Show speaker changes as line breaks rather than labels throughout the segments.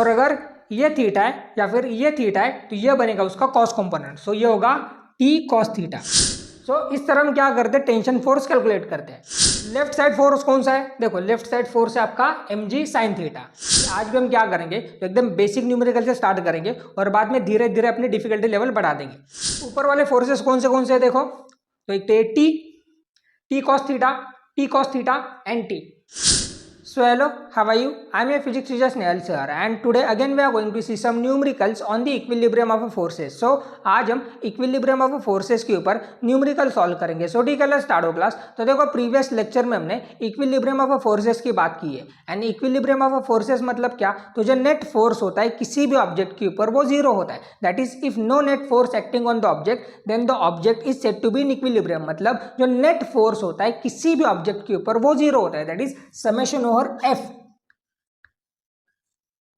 और अगर ये थीटा है या फिर ये थीटा है तो ये बनेगा उसका कॉस कंपोनेंट, सो ये होगा टी कॉस थीटा। सो इस तरह हम क्या करते हैं, टेंशन फोर्स कैलकुलेट करते हैं। लेफ्ट साइड फोर्स कौन सा है, देखो लेफ्ट साइड फोर्स है आपका mg sin थीटा। आज भी हम क्या करेंगे, तो एकदम बेसिक न्यूमेरिकल से स्टार्ट करेंगे और बाद में धीरे धीरे अपनी डिफिकल्टी लेवल बढ़ा देंगे। ऊपर वाले फोर्सेस कौन से है देखो, तो एक T cos theta and T. So hello, how are you? I am a physics teacher Snehal sir and today again we are going to see some numericals on the equilibrium of a forces. So आज हम equilibrium of a forces के ऊपर numerical solve करेंगे। सो ठीक है, start हो class. तो देखो प्रीवियस लेक्चर में हमने इक्विलिब्रियम ऑफ अ फोर्सेस की बात की है and equilibrium of a forces मतलब क्या, तो जो नेट फोर्स होता है किसी भी ऑब्जेक्ट के ऊपर वो जीरो होता है। That is if no net force acting on the object then the object is said to be in equilibrium. मतलब जो नेट फोर्स होता है किसी भी ऑब्जेक्ट के ऊपर वो जीरो होता है। That is summation over F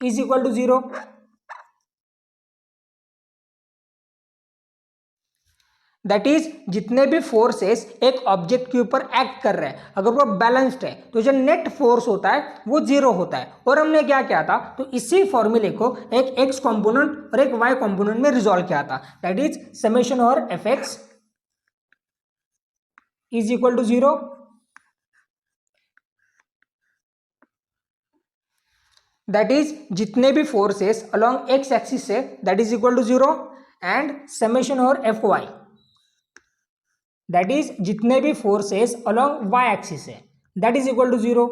is equal to 0। That is जितने भी फोर्सेस एक ऑब्जेक्ट के ऊपर एक्ट कर रहे हैं अगर वो बैलेंस्ड है तो जो नेट फोर्स होता है वो जीरो होता है। और हमने क्या किया था, तो इसी फॉर्मूले को एक एक्स कंपोनेंट और एक वाई कंपोनेंट में रिजॉल्व किया था। That is summation over F X is equal to 0। That is जितने भी फोर्सेस अलोंग एक्स एक्सिस से that is equal to 0 and summation over F Y that is जितने भी फोर्सेस अलोंग वाई एक्सिस है that is equal to 0।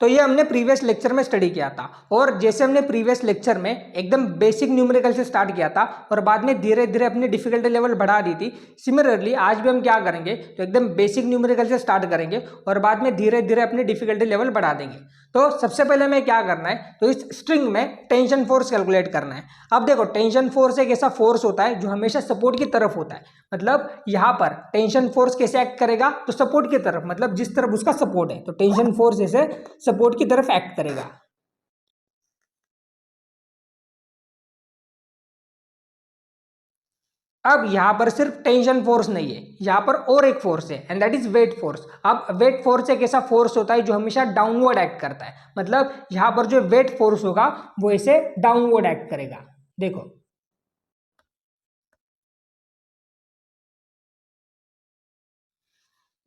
तो ये हमने previous lecture में स्टडी किया था और जैसे हमने प्रीवियस लेक्चर में एकदम बेसिक न्यूमेरिकल से स्टार्ट किया था और बाद में धीरे धीरे अपनी डिफिकल्टी लेवल बढ़ा दी थी, सिमिलरली आज भी हम क्या करेंगे, तो एकदम बेसिक न्यूमेरिकल से स्टार्ट करेंगे और बाद में धीरे धीरे अपनी डिफिकल्टी लेवल बढ़ा देंगे। तो सबसे पहले हमें क्या करना है, तो इस स्ट्रिंग में टेंशन फोर्स कैलकुलेट करना है। अब देखो टेंशन फोर्स एक ऐसा फोर्स होता है जो हमेशा सपोर्ट की तरफ होता है। मतलब यहाँ पर टेंशन फोर्स कैसे एक्ट करेगा, तो सपोर्ट की तरफ, मतलब जिस तरफ उसका सपोर्ट है तो टेंशन फोर्स जैसे सपोर्ट की तरफ एक्ट करेगा। अब यहां पर सिर्फ टेंशन फोर्स नहीं है, यहां पर और एक फोर्स है and that is weight force. अब वेट फोर्स एक ऐसा फोर्स होता है जो हमेशा डाउनवर्ड एक्ट करता है। मतलब यहां पर जो वेट फोर्स होगा वो ऐसे डाउनवर्ड एक्ट करेगा। देखो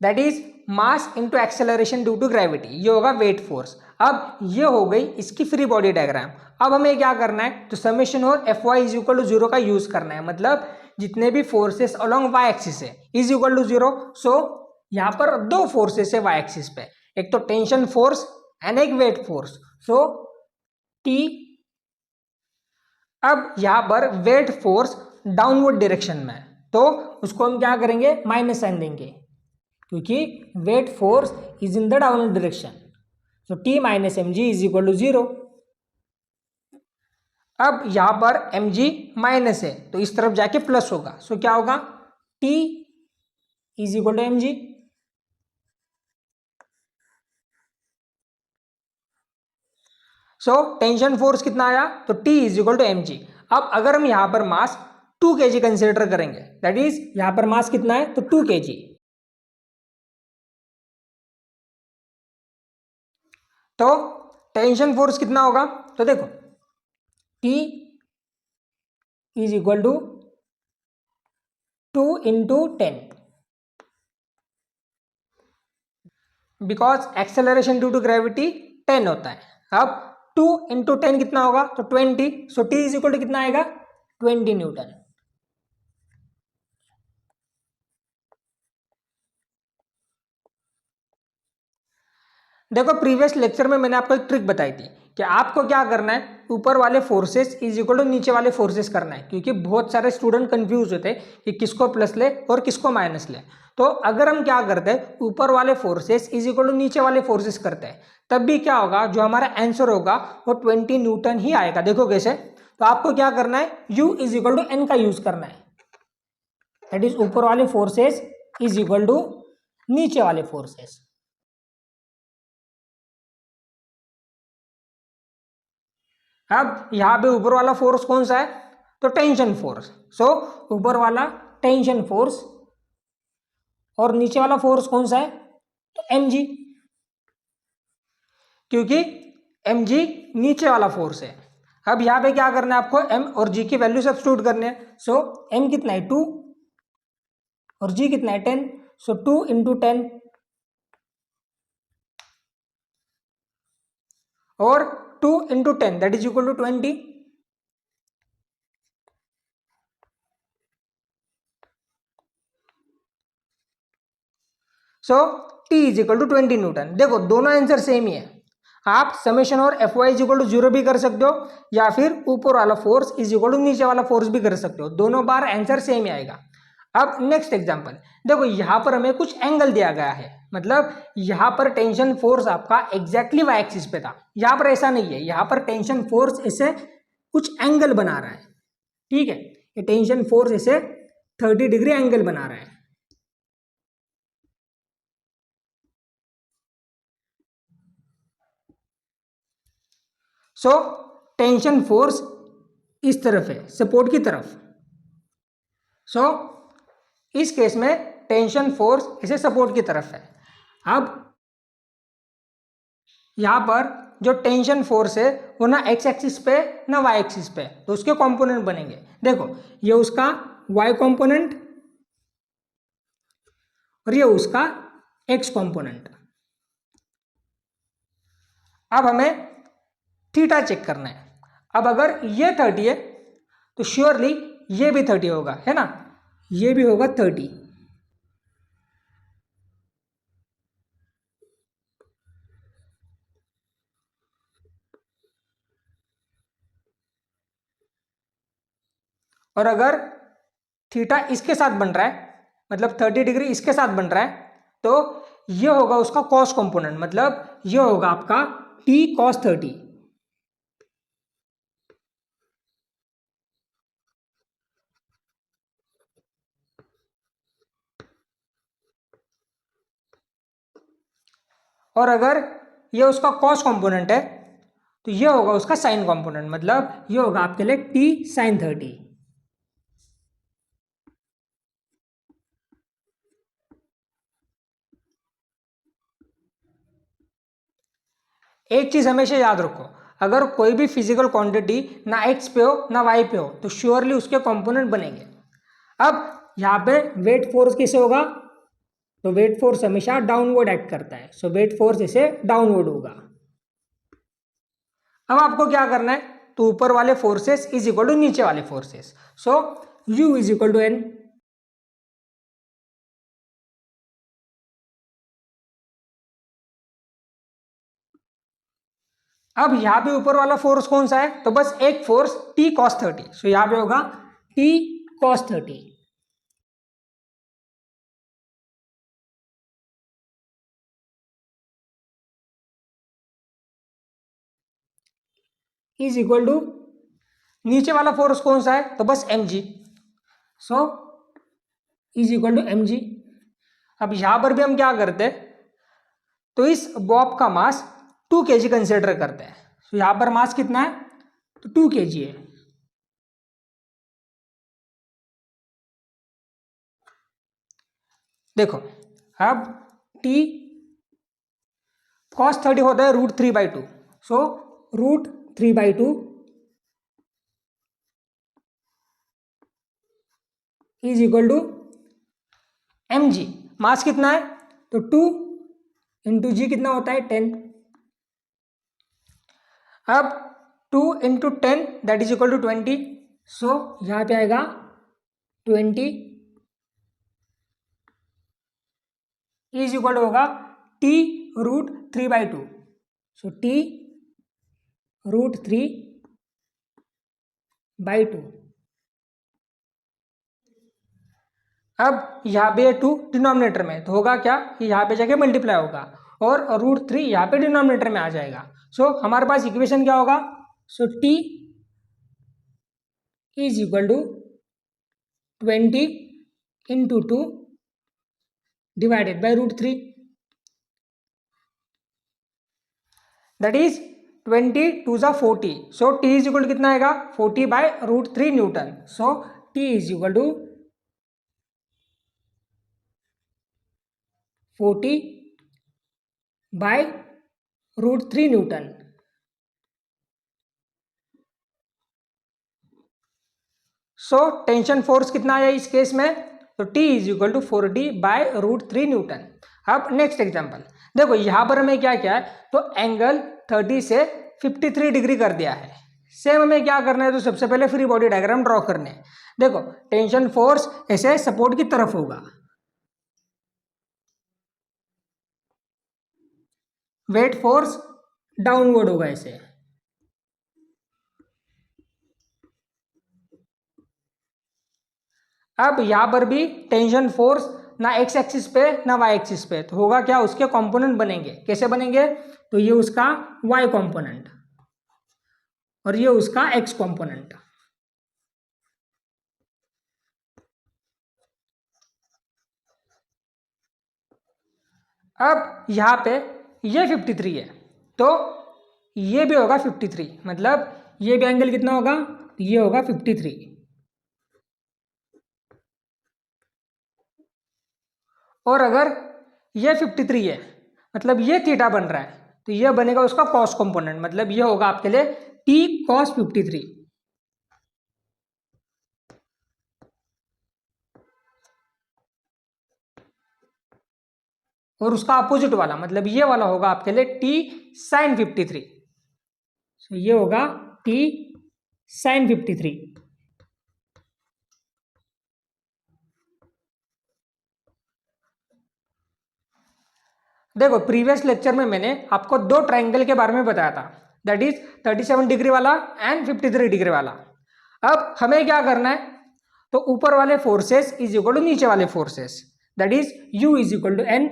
that is mass into acceleration due to gravity, ये होगा वेट फोर्स। अब ये हो गई इसकी फ्री बॉडी डायग्राम। अब हमें क्या करना है, तो समेशन और F Y is equal to 0 का यूज करना है। मतलब जितने भी फोर्सेस अलोंग वाई एक्सिस है इज इक्वल टू 0। सो यहाँ पर दो फोर्सेस है वाई एक्सिस पे, एक तो टेंशन फोर्स एंड एक वेट फोर्स। सो टी, अब यहाँ पर वेट फोर्स डाउनवर्ड डायरेक्शन में है तो उसको हम क्या करेंगे, माइनस साइन देंगे क्योंकि weight force is in the downward direction. So T minus M G is equal to 0। अब यहां पर एम जी माइनस है तो इस तरफ जाके प्लस होगा। सो क्या होगा, T is equal to M G. So tension force कितना आया, तो T is equal to M G. अब अगर हम यहां पर मास 2 kg कंसिडर करेंगे, दैट इज यहां पर मास कितना है, तो 2 kg। तो टेंशन फोर्स कितना होगा, तो देखो T is equal to 2 into 10 because acceleration due to gravity 10 होता है। अब 2 into 10 कितना होगा, तो 20। So T is equal to कितना आएगा, 20 न्यूटन। देखो प्रीवियस लेक्चर में मैंने आपको एक ट्रिक बताई थी कि आपको क्या करना है, ऊपर वाले फोर्सेस इज इक्वल टू नीचे वाले फोर्सेस करना है, क्योंकि बहुत सारे स्टूडेंट कंफ्यूज होते हैं कि किसको प्लस ले और किसको माइनस ले। तो अगर हम क्या करते हैं, ऊपर वाले फोर्सेस इज इक्वल टू नीचे वाले फोर्सेस करते हैं, तब भी क्या होगा, जो हमारा आंसर होगा वो 20 न्यूटन ही आएगा। देखो कैसे, तो आपको क्या करना है, U is equal to N का यूज करना है। दैट इज ऊपर वाले फोर्सेस इज इक्वल टू नीचे वाले फोर्सेस। अब यहां पे ऊपर वाला फोर्स कौन सा है, तो टेंशन फोर्स। सो ऊपर वाला टेंशन फोर्स और नीचे वाला फोर्स कौन सा है, तो mg। क्योंकि एम जी नीचे वाला फोर्स है। अब यहाँ पे क्या करना है आपको, एम और जी की वैल्यू सब्स्टिट्यूट करने हैं। सो एम कितना है 2 और जी कितना है 10। सो 2 इंटू 10 और 2 into 10 that is equal to 20। So T is equal to 20 newton. देखो दोनों आंसर सेम ही है। आप समेशन और F Y is equal to 0 भी कर सकते हो, या फिर ऊपर वाला फोर्स इज इक्वल टू नीचे वाला फोर्स भी कर सकते हो, दोनों बार आंसर सेम ही आएगा। अब नेक्स्ट एग्जांपल देखो, यहां पर हमें कुछ एंगल दिया गया है, मतलब यहां पर टेंशन फोर्स आपका एग्जैक्टली वाई एक्सिस पे था। यहां पर ऐसा नहीं है, यहां पर टेंशन फोर्स इसे कुछ एंगल बना रहा है। ठीक है, ये टेंशन फोर्स इसे 30 डिग्री एंगल बना रहा है। सो टेंशन फोर्स इस तरफ है, सपोर्ट की तरफ। सो इस केस में टेंशन फोर्स इसे सपोर्ट की तरफ है। अब यहां पर जो टेंशन फोर्स है वो ना एक्स एक्सिस पे ना वाई एक्सिस पे, तो उसके कंपोनेंट बनेंगे। देखो ये उसका वाई कंपोनेंट और ये उसका एक्स कंपोनेंट। अब हमें थीटा चेक करना है। अब अगर ये 30 है तो श्योरली ये भी 30 होगा, है ना, ये भी होगा 30। और अगर थीटा इसके साथ बन रहा है, मतलब 30 डिग्री इसके साथ बन रहा है, तो ये होगा उसका कॉस कंपोनेंट, मतलब ये होगा आपका टी कॉस 30। और अगर ये उसका कॉस कंपोनेंट है तो ये होगा उसका साइन कंपोनेंट, मतलब ये होगा आपके लिए टी साइन 30। एक चीज हमेशा याद रखो, अगर कोई भी फिजिकल क्वांटिटी ना एक्स पे हो ना वाई पे हो तो श्योरली उसके कंपोनेंट बनेंगे। अब यहाँ पे वेट फोर्स किसे होगा, तो वेट फोर्स हमेशा डाउनवर्ड एक्ट करता है, सो वेट फोर्स इसे डाउनवर्ड होगा। अब आपको क्या करना है, तो ऊपर वाले फोर्सेस इज इक्वल टू नीचे वाले forces, so U is equal to N. अब यहां पे ऊपर वाला फोर्स कौन सा है, तो बस एक फोर्स टी कॉस 30, सो यहां पे होगा T cos 30 is equal to नीचे वाला फोर्स कौन सा है, तो बस M G, so is equal to M G. अब यहां पर भी हम क्या करते हैं, तो इस बॉब का मास 2 kg कंसिडर करते हैं। तो यहां पर मास कितना है, तो 2 kg है। देखो अब टी कॉस 30 होता है √3/2, so √3/2 is equal to M G. Mass कितना है, तो 2 इंटू जी कितना होता है 10। अब 2 into 10 that is equal to 20, so यहां पे आएगा 20 इज इक्वल होगा टी √3/2, सो टी √3/2। अब यहाँ पे 2 डिनोमिनेटर में तो होगा क्या कि यहाँ पे जाके मल्टीप्लाई होगा और √3 यहाँ पे डिनोमिनेटर में आ जाएगा। सो हमारे पास इक्वेशन क्या होगा, so T is equal to 20 into 2 divided by √3, that is 20 2 ज़ा 40, सो टी इज इक्वल कितना आएगा 40/√3 newton. So T is equal to 40/√3 newton. So tension force कितना आया इस केस में, तो T is equal to 4D/√3 newton. अब नेक्स्ट एग्जांपल देखो, यहाँ पर हमें क्या क्या है, तो एंगल 30 से 53 डिग्री कर दिया है। सेम हमें क्या करना है, तो सबसे पहले फ्री बॉडी डायग्राम ड्रॉ करने हैं। देखो टेंशन फोर्स ऐसे सपोर्ट की तरफ होगा, वेट फोर्स डाउनवर्ड होगा ऐसे। अब यहां पर भी टेंशन फोर्स ना एक्स एक्सिस पे ना वाई एक्सिस पे, तो होगा क्या, उसके कंपोनेंट बनेंगे। कैसे बनेंगे, तो ये उसका वाई कंपोनेंट और ये उसका एक्स कंपोनेंट। अब यहां पे ये 53 है, तो ये भी होगा 53, मतलब ये भी एंगल कितना होगा, ये होगा 53। और अगर ये 53 है, मतलब ये थीटा बन रहा है, तो ये बनेगा उसका कॉस कंपोनेंट, मतलब ये होगा आपके लिए T cos 53। और उसका अपोजिट वाला, मतलब ये वाला होगा आपके लिए T sin 53। तो ये होगा T sin 53। देखो प्रीवियस लेक्चर में मैंने आपको दो ट्रायंगल के बारे में बताया था, दैट इज 37 डिग्री वाला एंड 53 डिग्री वाला। अब हमें क्या करना है, तो ऊपर वाले फोर्सेस इज इक्वल टू नीचे वाले forces, that is U is equal to N।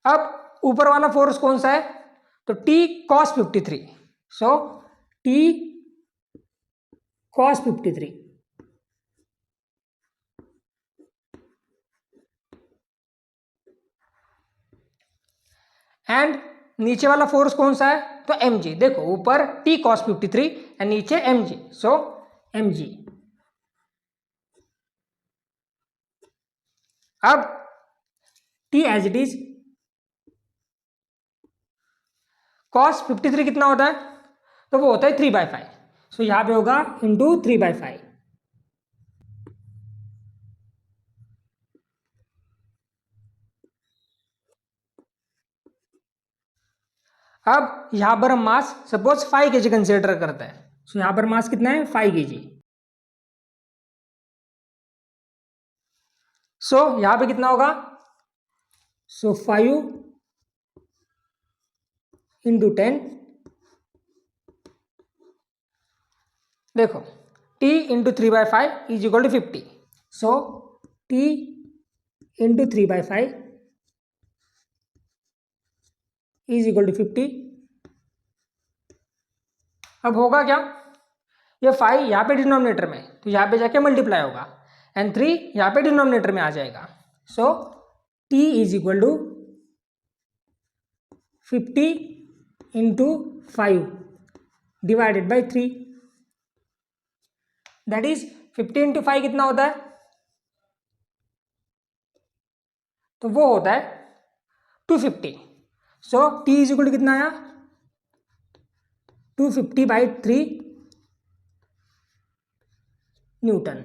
अब ऊपर वाला फोर्स कौन सा है, तो T cos 53। So T cos 53 and नीचे वाला फोर्स कौन सा है, तो mg। देखो ऊपर T cos 53 एंड नीचे mg, सो mg। अब T as it is cos 53 कितना होता है, तो वो होता है 3/5। सो यहां पे होगा इंटू 3/5। अब यहां पर हम मास सपोज 5 kg कंसिडर करते हैं, सो यहां पर मास कितना है, 5 kg। सो यहां पे कितना होगा, सो 5 इंटू 10। देखो T into 3/5 is equal to 50। So T into 3/5 is equal to 50। अब होगा क्या, ये 5 यहाँ पे डिनोमिनेटर में, तो यहाँ पे जाके मल्टीप्लाई होगा एंड 3 यहाँ पे डिनोमिनेटर में आ जाएगा। So T is equal to 50 into 5 divided by 3, that is 50 into 5 कितना होता है, तो वो होता है 250। So T is equal to कितना आया, 250/3 न्यूटन।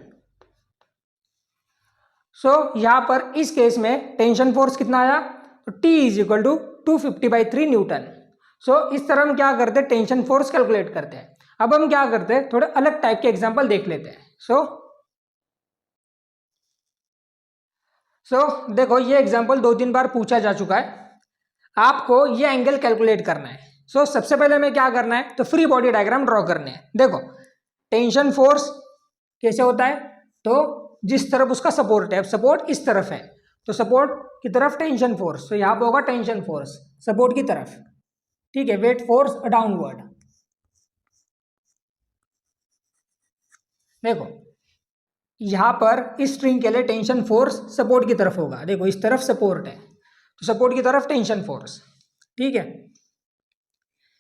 सो यहां पर इस केस में टेंशन फोर्स कितना आया, तो T is equal to 250/3 newton. So इस तरह हम क्या करते हैं, टेंशन फोर्स कैलकुलेट करते हैं। अब हम क्या करते हैं, थोड़े अलग टाइप के एग्जांपल देख लेते हैं। सो देखो ये एग्जांपल 2-3 बार पूछा जा चुका है, आपको ये एंगल कैलकुलेट करना है। सबसे पहले हमें क्या करना है, तो फ्री बॉडी डायग्राम ड्रॉ करने हैं। देखो टेंशन फोर्स कैसे होता है, तो जिस तरफ उसका सपोर्ट है, अब सपोर्ट इस तरफ है, तो सपोर्ट की तरफ टेंशन फोर्स, तो यहां पे होगा टेंशन फोर्स सपोर्ट की तरफ, ठीक है। Weight force downward. देखो यहां पर इस स्ट्रिंग के लिए टेंशन फोर्स सपोर्ट की तरफ होगा, देखो इस तरफ सपोर्ट है, तो सपोर्ट की तरफ टेंशन फोर्स, ठीक है।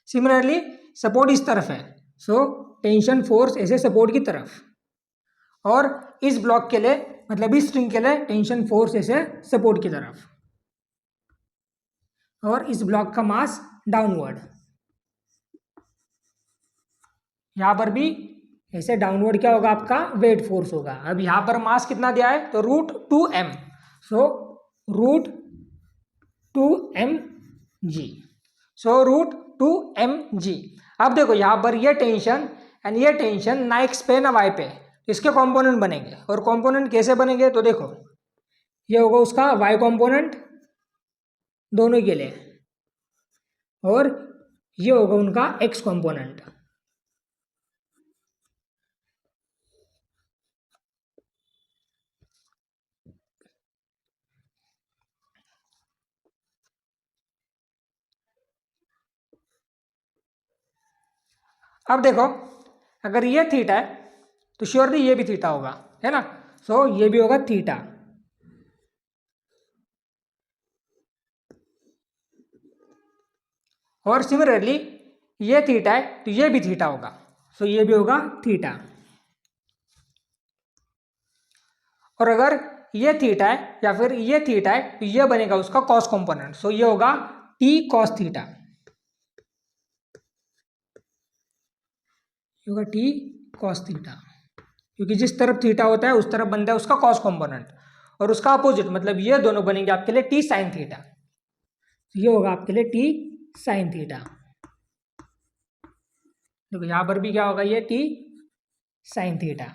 सिमिलरली सपोर्ट इस तरफ है, सो टेंशन फोर्स ऐसे सपोर्ट की तरफ, और इस ब्लॉक के लिए मतलब इस स्ट्रिंग के लिए टेंशन फोर्स ऐसे सपोर्ट की तरफ, और इस ब्लॉक का मास डाउनवर्ड। यहाँ पर भी ऐसे डाउनवर्ड क्या होगा आपका वेट फोर्स होगा। अब यहाँ पर मास कितना दिया है तो √2m, सो √2mg, सो √2mg। अब देखो यहाँ पर ये टेंशन एंड ये टेंशन ना एक्स पे ना वाई पे, तो इसके कंपोनेंट बनेंगे। और कंपोनेंट कैसे बनेंगे तो देखो ये होगा उसका वाई कंपोनेंट दोनों के लिए, और ये होगा उनका एक्स कंपोनेंट। अब देखो अगर ये थीटा है तो श्योरली ये भी थीटा होगा, है ना। सो ये भी होगा थीटा, और सिमिलरली ये थीटा है तो ये भी थीटा होगा, सो ये भी होगा थीटा। और अगर ये थीटा है या फिर ये थीटा है तो ये बनेगा उसका कॉस कंपोनेंट, सो ये होगा टी कॉस थीटा, ये होगा टी कॉस थीटा, क्योंकि जिस तरफ थीटा होता है उस तरफ बनता है उसका कॉस कंपोनेंट, और उसका अपोजिट मतलब ये दोनों बनेंगे आपके लिए टी साइन थीटा, ये होगा आपके लिए टी साइन थीटा। देखो यहां पर भी क्या होगा ये टी साइन थीटा।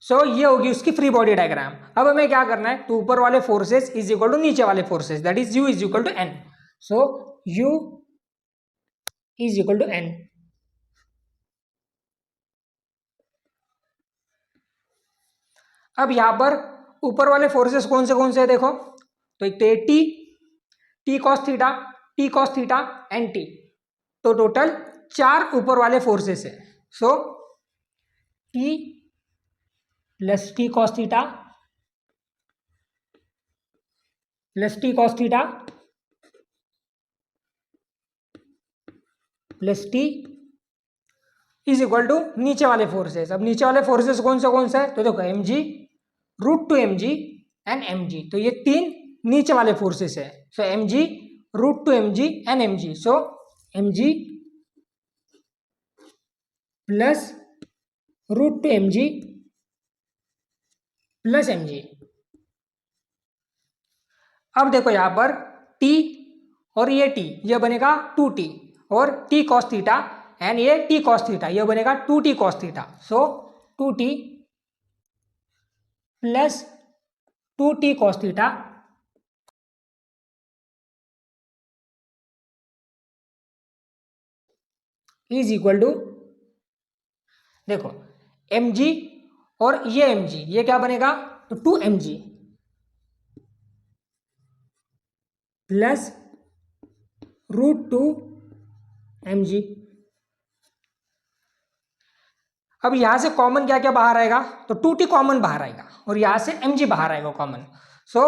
सो ये होगी उसकी फ्री बॉडी डायग्राम। अब हमें क्या करना है तो ऊपर वाले फोर्सेस इज इक्वल टू नीचे वाले forces, that is U is equal to N, so U is equal to N. अब यहां पर ऊपर वाले फोर्सेस कौन से है देखो, तो एक तो ये T cos theta and T, तो टोटल 4 ऊपर वाले फोर्सेस है। So T plus T cos theta plus T cos theta plus T is equal to नीचे वाले फोर्सेस। अब नीचे वाले फोर्सेस कौन से है तो देखो M G, √2mg and mg, तो ये 3 नीचे वाले फोर्सेस है। सो mg, √2mg and mg, so mg plus √2mg plus mg। अब देखो यहां पर t और ये t, ये बनेगा 2t, और t cos थीटा एंड ये t cos थीटा, ये बनेगा 2t cos theta, so 2t plus 2t cos theta is equal to, देखो mg और ये mg, ये क्या बनेगा तो 2mg प्लस √2mg। अब यहां से कॉमन क्या क्या बाहर आएगा तो 2t कॉमन बाहर आएगा, और यहां से mg बाहर आएगा कॉमन, सो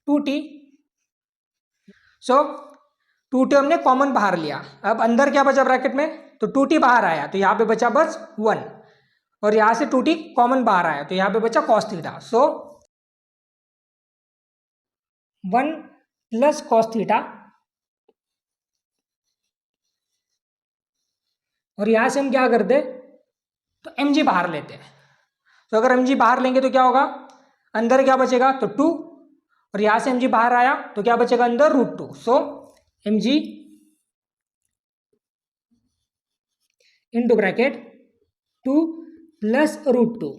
2t, सो 2t हमने कॉमन बाहर लिया। अब अंदर क्या बचा ब्रैकेट में तो 2t बाहर आया, तो यहां पे बचा बस 1, और यहां से 2t कॉमन बाहर आया तो यहां पे बचा cos थीटा, सो 1 प्लस cos थीटा, और यहां से हम क्या करते तो mg बाहर लेते हैं। तो अगर mg बाहर लेंगे तो क्या होगा, अंदर क्या बचेगा तो 2, और यहां से mg बाहर आया तो क्या बचेगा अंदर √2, सो mg इनटू ब्रैकेट 2 प्लस √2।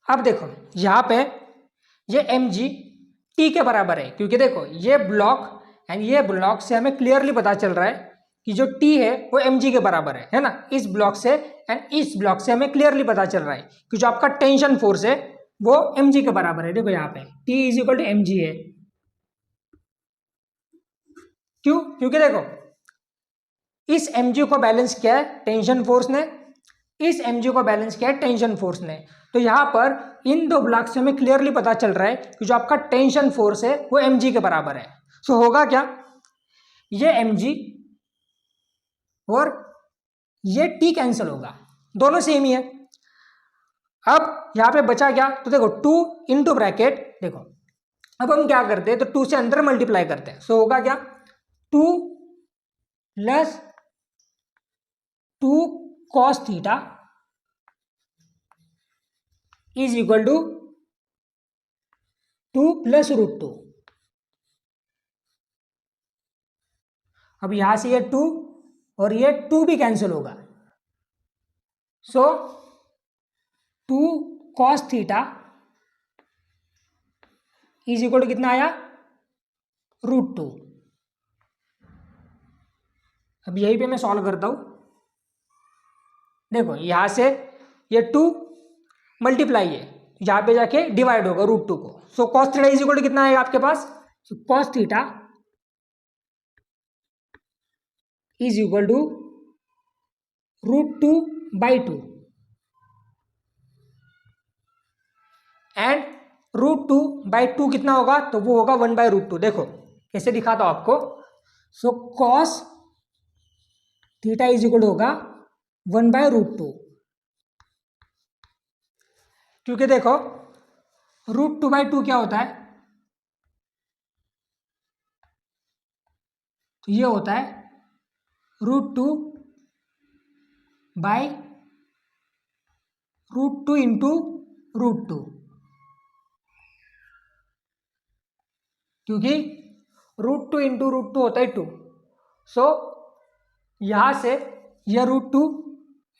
अब देखो यहां पे ये mg t के बराबर है, क्योंकि देखो ये ब्लॉक एंड ये ब्लॉक से हमें क्लियरली पता चल रहा है कि जो t है वो mg के बराबर है ना। इस ब्लॉक से एंड इस ब्लॉक से हमें क्लियरली पता चल रहा है कि जो आपका टेंशन फोर्स है वो mg के बराबर है। देखो यहाँ पे t is equal to mg है, क्यों, क्योंकि देखो इस mg को बैलेंस किया है टेंशन फोर्स ने, इस mg को बैलेंस किया है टेंशन फोर्स ने, तो यहां पर इन दो ब्लॉक से हमें क्लियरली पता चल रहा है कि जो आपका टेंशन फोर्स है वो mg के बराबर है। सो होगा क्या, ये mg और ये t कैंसिल होगा, दोनों सेम ही है। अब यहाँ पे बचा क्या, तो देखो 2 इंटू ब्रैकेट, देखो अब हम क्या करते हैं, तो 2 से अंदर मल्टीप्लाई करते हैं, सो होगा क्या 2 plus 2 cos theta is equal to 2 plus root 2। अब यहां से ये 2 और ये 2 भी कैंसिल होगा, so 2 cos theta is equal to कितना आया, रूट 2। अब यही पे मैं सॉल्व करता हूं, देखो यहां से ये 2 मल्टीप्लाई है, यहां पे जाके डिवाइड होगा रूट 2 को, so cos theta is equal to कितना आएगा आपके पास, so cos theta is equal to root 2 by 2 and root 2 by 2 कितना होगा, तो वो होगा 1 बाई रूट 2। देखो कैसे दिखाता हूं आपको, सो कॉस थीटा इज इक्वल होगा 1 बाय रूट 2, क्योंकि देखो रूट 2 बाई 2 क्या होता है, तो ये होता है root 2 by root 2 into root 2, क्योंकि रूट 2 इंटू रूट 2 होता है 2, सो यहां से यह रूट 2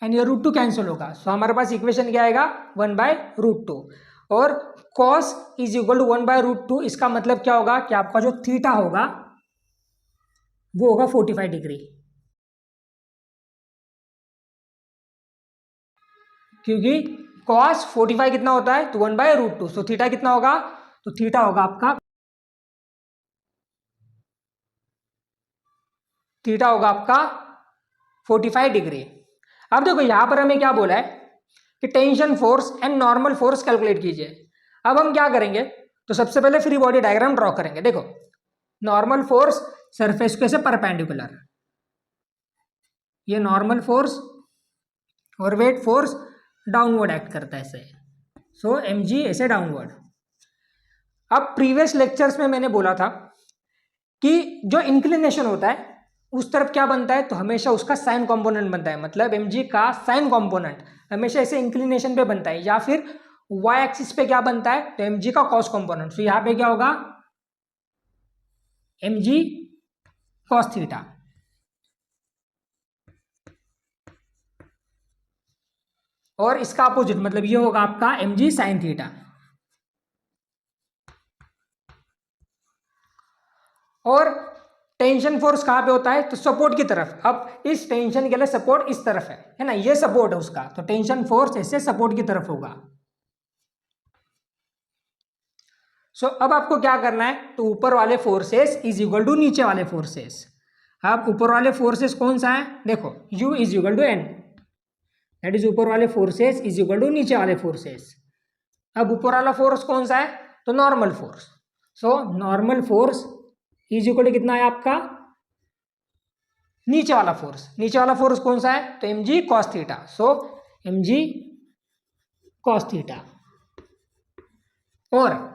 एंड ये रूट 2 कैंसिल होगा, सो हमारे पास इक्वेशन क्या आएगा 1 बाय रूट 2। और cos is equal to 1 by root 2, इसका मतलब क्या होगा कि आपका जो थीटा होगा वो होगा 45 डिग्री, क्योंकि कॉस 45 कितना होता है, तो 1 बाय रूट 2, सो थीटा कितना होगा, तो थीटा होगा आपका, थीटा होगा आपका 45 डिग्री। अब देखो यहां पर हमें क्या बोला है कि tension force and normal force calculate कीजिए। अब हम क्या करेंगे, तो सबसे पहले फ्री बॉडी डायग्राम ड्रॉ करेंगे। देखो नॉर्मल फोर्स सरफेस के से परपेंडिकुलर, ये नॉर्मल फोर्स और वेट फोर्स डाउनवर्ड एक्ट करता है ऐसे, सो mg ऐसे डाउनवर्ड। अब प्रीवियस लेक्चर्स में मैंने बोला था कि जो इंक्लिनेशन होता है उस तरफ क्या बनता है, तो हमेशा उसका साइन कंपोनेंट बनता है, मतलब mg का साइन कंपोनेंट हमेशा ऐसे इंक्लिनेशन पे बनता है, या फिर y एक्सिस पे क्या बनता है, तो mg का कॉस कंपोनेंट, तो यहां पे क्या होगा mg कॉस थीटा, और इसका अपोजिट मतलब ये होगा आपका mg साइन थीटा। और टेंशन फोर्स कहां पे होता है, तो सपोर्ट की तरफ। अब इस टेंशन के लिए सपोर्ट इस तरफ है ना, ये सपोर्ट है उसका, तो टेंशन फोर्स ऐसे सपोर्ट की तरफ होगा। सो अब आपको क्या करना है, तो ऊपर वाले फोर्सेस इज इक्वल टू नीचे वाले फोर्सेस। अब ऊपर वाले फोर्सेस कौन सा है, देखो U is equal to N, that is ऊपर वाले फोर्सेस इज इक्वल टू नीचे वाले फोर्सेस। अब ऊपर वाला फोर्स कौन सा है, तो normal force, so normal force is equal to कितना है आपका, नीचे वाला फोर्स। नीचे वाला फोर्स कौन सा है, तो mg cos theta, so mg cos theta. और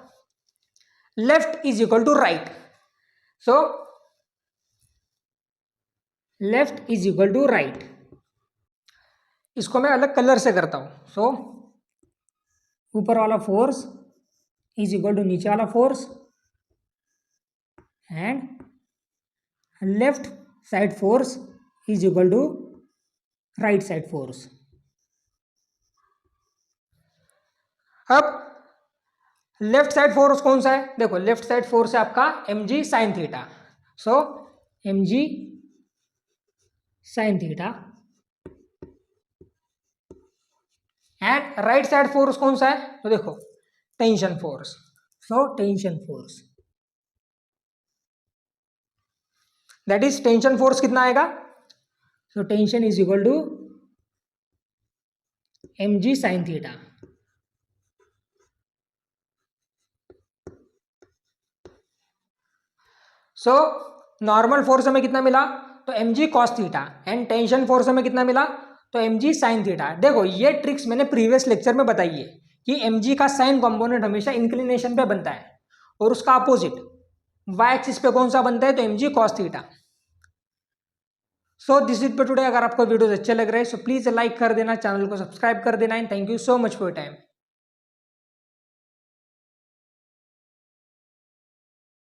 left is equal to right, so left is equal to right. इसको मैं अलग कलर से करता हूं, सो ऊपर वाला फोर्स इज इक्वल टू नीचे वाला force and left side force is equal to right side force. अब लेफ्ट साइड फोर्स कौन सा है, देखो लेफ्ट साइड फोर्स है आपका mg sine theta, so mg sine theta. And right side force कौन सा है, तो देखो tension force, so tension force, that is tension force कितना आएगा, so tension is equal to mg sine theta. So normal force हमें कितना मिला, तो mg cos theta, and tension force हमें कितना मिला, तो तो एम जी साइन थीटा। देखो ये ट्रिक्स मैंने प्रीवियस लेक्चर में बताई है कि एम जी का साइन कॉम्पोनेंट हमेशा इंक्लिनेशन पे बनता है और उसका अपोजिट वाई एक्सिस पे कौन सा बनता है, तो M G cos theta. So this it for today. अगर आपको वीडियोस अच्छे लग रहे हैं सो प्लीज लाइक कर देना, चैनल को सब्सक्राइब कर देना and thank you so much for your time.